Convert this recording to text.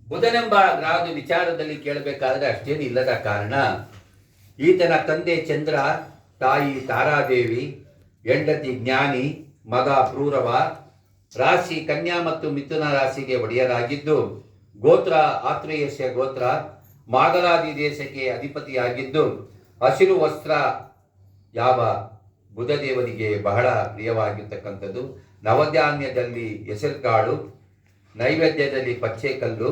ಬುಧನೆಂಬ ಗ್ರಹದ ವಿಚಾರದಲ್ಲಿ ಕೇಳಬೇಕಾದ್ರೆ ಅಷ್ಟೇನು ಇಲ್ಲದ ಕಾರಣ ಈತನ ತಂದೆ ಚಂದ್ರ, ತಾಯಿ ತಾರಾದೇವಿ, ಹೆಂಡತಿ ಜ್ಞಾನಿ, ಮಗ ಪ್ರೂರವ, ರಾಶಿ ಕನ್ಯಾ ಮತ್ತು ಮಿಥುನ ರಾಶಿಗೆ ಒಡೆಯರಾಗಿದ್ದು, ಗೋತ್ರ ಆತ್ರೇಯಸ್ಯ ಗೋತ್ರ, ಮಾಗಲಾದಿ ದೇಶಕ್ಕೆ ಅಧಿಪತಿಯಾಗಿದ್ದು, ಹಸಿರು ವಸ್ತ್ರ ಯಾವ ಬುಧದೇವನಿಗೆ ಬಹಳ ಪ್ರಿಯವಾಗಿರ್ತಕ್ಕಂಥದ್ದು. ನವಧಾನ್ಯದಲ್ಲಿ ಹೆಸರುಕಾಳು, ನೈವೇದ್ಯದಲ್ಲಿ ಪಚ್ಚೆ ಕಲ್ಲು,